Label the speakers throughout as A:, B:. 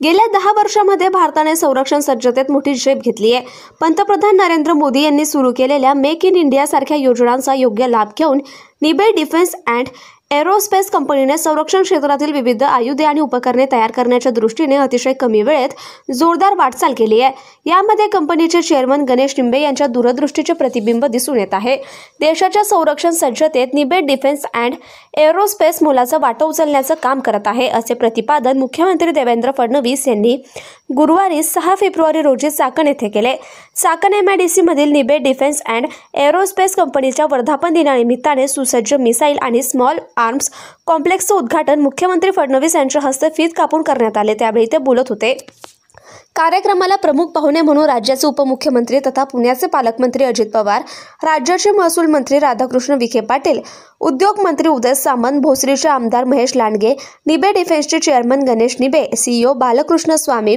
A: गेल्या 10 वर्षांमध्ये भारताने संरक्षण सज्जतेत मोठी झेप घेतली आहे। पंतप्रधान नरेंद्र मोदी यांनी सुरू केलेल्या मेक इन इंडिया सारख्या योजनांचा योग्य लाभ घेऊन निबे डिफेन्स अँड एरोस्पेस कंपनीने संरक्षण क्षेत्रातील विविध आयुधे आणि उपकरणे तयार करण्याच्या दृष्टीने अतिशय कमी वेळेत जोरदार वाटचाल केली आहे। यामध्ये कंपनीचे चेअरमन गणेश निंबे यांच्या दूरदृष्टीचे प्रतिबिंब दिसून येत आहे। देशाच्या संरक्षण सज्जतेत निबे डिफेन्स अँड एरोस्पेस मोलाचा वाटा उचलण्याचं काम करत आहे, असे प्रतिपादन मुख्यमंत्री देवेंद्र फडणवीस यांनी गुरुवारी 6 फेब्रुवारी रोजी चाकण येथे केले। चाकण MIDC मधील निबे डिफेन्स अँड एरोस्पेस कंपनीच्या वर्धापन दिनानिमित्ताने सुसज्ज मिसाईल आणि स्मॉल आर्म्स कॉम्प्लेक्सचे उद्घाटन मुख्यमंत्री फडणवीस यांच्या हस्ते फीत कापून करण्यात आले, त्यावेळी ते बोलत होते। कार्यक्रमाला प्रमुख पाहुणे म्हणून राज्याचे उपमुख्यमंत्री तथा पुण्याचे पालकमंत्री अजित पवार, राज्याचे महसूल मंत्री राधाकृष्ण विखे पाटील, उद्योग मंत्री उदय सामंत, भोसरीचे आमदार महेश लांडगे, निबे डिफेन्सचे chairman Ganesh Nibe, CEO Balkrishna Swami,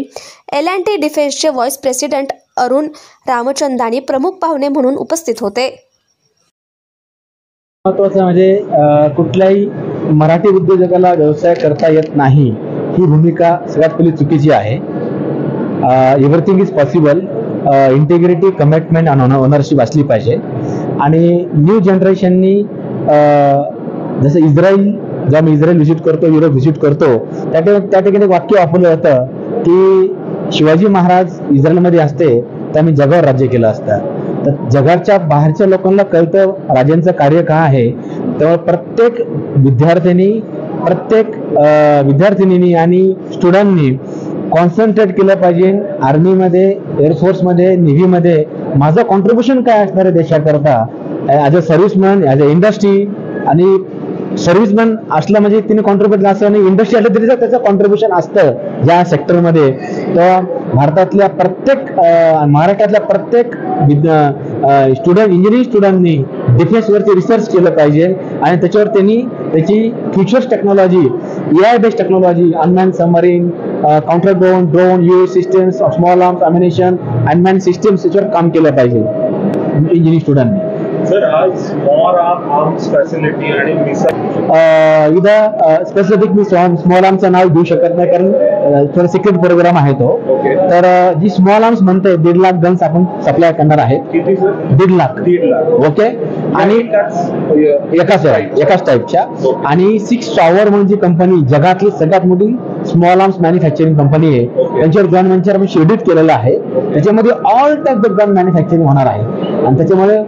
A: L&T डिफेन्सचे व्हाईस प्रेसिडेंट अरुण रामचंदानी प्रमुख पाहुणे म्हणून उपस्थित होते।
B: महत्त्वाचं म्हणजे कुठल्याही मराठी उद्योजकाला व्यवसाय करता येत नाही ही भूमिका सगळ्यात पहिली चुकीची आहे। Everything is possible, integrity, commitment आणि ओनरशिप असली पाहिजे। आणि न्यू जनरेशननी जसं जेव्हा मी इस्रायल व्हिजिट करतो, युरोप व्हिजिट करतो, त्या ठिकाणी वाक्य वापरलं जातं की शिवाजी महाराज इस्रायलमध्ये असते तर आम्ही जगावर राज्य केलं असतं। तर जगाच्या बाहेरच्या लोकांना कळतं राजांचं कार्य काय आहे। तेव्हा प्रत्येक विद्यार्थिनींनी आणि स्टुडंटनी कॉन्सन्ट्रेट केलं पाहिजे आर्मीमध्ये, एअरफोर्समध्ये, नेव्हीमध्ये माझं कॉन्ट्रीब्युशन काय असणार आहे देशाकरता, as a serviceman, as a industry. आणि सर्व्हिसमॅन असलं म्हणजे तिने कॉन्ट्रीब्युट असं आणि इंडस्ट्री असलं तरी त्याचं कॉन्ट्रीब्युशन असतं या सेक्टरमध्ये। तर भारतातल्या प्रत्येक महाराष्ट्रातल्या प्रत्येक स्टुडंट, इंजिनिअरिंग स्टुडंटनी डिफेन्सवरती रिसर्च केलं पाहिजे आणि त्याच्यावर त्यांनी त्याची futures technology, AI based technology, unmanned submarine, counter drone, UAV systems, small arms, ammunition, unmanned systems याच्यावर काम केलं पाहिजे इंजिनिअरिंग स्टुडंटनी।
C: सर, आज स्मॉल आर्म्स फॅसिलिटी आणि
B: इथं स्पेसिफिक मी स्मॉल आर्मचं नाव घेऊ शकत नाही कारण थोडा सिक्रेट प्रोग्राम आहे तो। तर जी स्मॉल आर्म्स म्हणते 1.5 लाख गन्स आपण सप्लाय करणार आहेत।
C: किती सर?
B: 1.5 लाख। ओके। आणि एकाच टाईपच्या। आणि 6 टॉवर म्हणून जी कंपनी जगातली सगळ्यात मोठी स्मॉल आर्म्स मॅन्युफॅक्चरिंग कंपनी आहे, त्यांच्यावर जॉईंट व्हेंचर आपण शेड्यूल केलेलं आहे। त्याच्यामध्ये all type of gun manufacturing होणार आहे आणि त्याच्यामुळे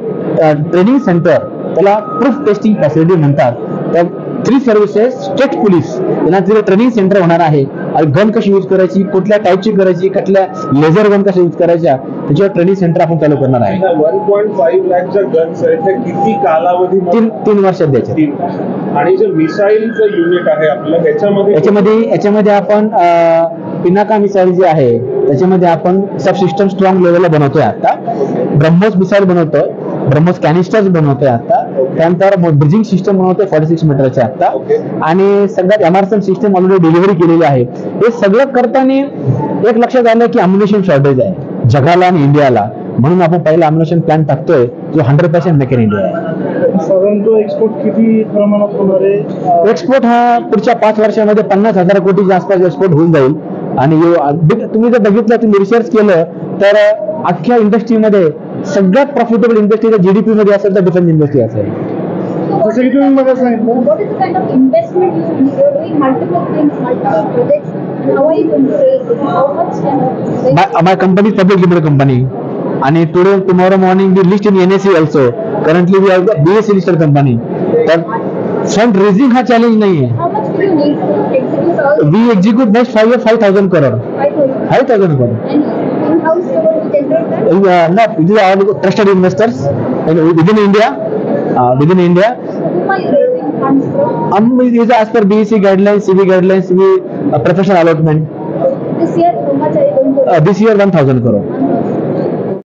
B: ट्रेनिंग सेंटर, त्याला प्रूफ टेस्टिंग फॅसिलिटी म्हणतात। तर 3 सर्व्हिसेस, स्टेट पोलीस यांना तिथे ट्रेनिंग सेंटर होणार आहे आणि गन कशी यूज करायची, कुठल्या टाईपची करायची, कुठल्या लेझर गन कशा यूज करायच्या, त्याच्यावर ट्रेनिंग सेंटर आपण चालू करणार आहे।
C: 1.5 लाखच्या गन्स आहेत, ते किती कालावधी?
B: 3 वर्षात द्यायचे।
C: आणि जे मिसाईलचं युनिट आहे आपलं
B: याच्यामध्ये आपण पिनाका मिसाईल जे आहे त्याच्यामध्ये आपण सब सिस्टम स्ट्रॉंग लेवलला बनवतोय। आता ब्रह्मोस मिसाईल बनवतोय, ब्रह्मोस कॅनिस्टर्स बनवतोय आता, त्यानंतर ब्रिजिंग सिस्टम बनवतोय 46 मीटरचे आता, आणि सगळ्यात एमआरएसएम सिस्टम ऑलरेडी डिलिव्हरी केलेली आहे। हे सगळं करताना एक लक्षात आलं की अम्युनिशन शॉर्टेज आहे जगाला आणि इंडियाला, म्हणून आपण पहिला अम्युनिशन प्लॅन टाकतोय जो 100% मेक इन इंडिया आहे।
D: साधारणतः एक्सपोर्ट किती प्रमाणात होणार आहे?
B: एक्सपोर्ट हा पुढच्या 5 वर्षामध्ये 50,000 कोटीच्या आसपास एक्सपोर्ट होऊन जाईल। आणि तुम्ही जर बघितलं, तुम्ही रिसर्च केलं तर अख्ख्या इंडस्ट्रीमध्ये सगळ्यात प्रॉफिटेबल इंडस्ट्री जर GDP मध्ये असेल तर डिफेन्स इंडस्ट्री असेल।
D: जसं की तुम्ही मला सांगितलं,
E: what is the kind of investment you are doing multiple things, multiple projects, and how are you going to raise it? How much can
B: my company is public limited company and tomorrow morning we list in NSE also. Currently we are the BSE listed company. तर fund raising हा challenge नाही आहे।
E: how much do you need to execute all?
B: We execute next 5 years 5,000 crore. 5,000 crore.
E: And in-house you want to generate that?
B: No, these are all trusted investors within India. Within India.
E: Whom are you raising funds from?
B: These are as per BSE guidelines, CB guidelines, professional allotment.
E: This year, how much are you going to?
B: This year 1,000 crore.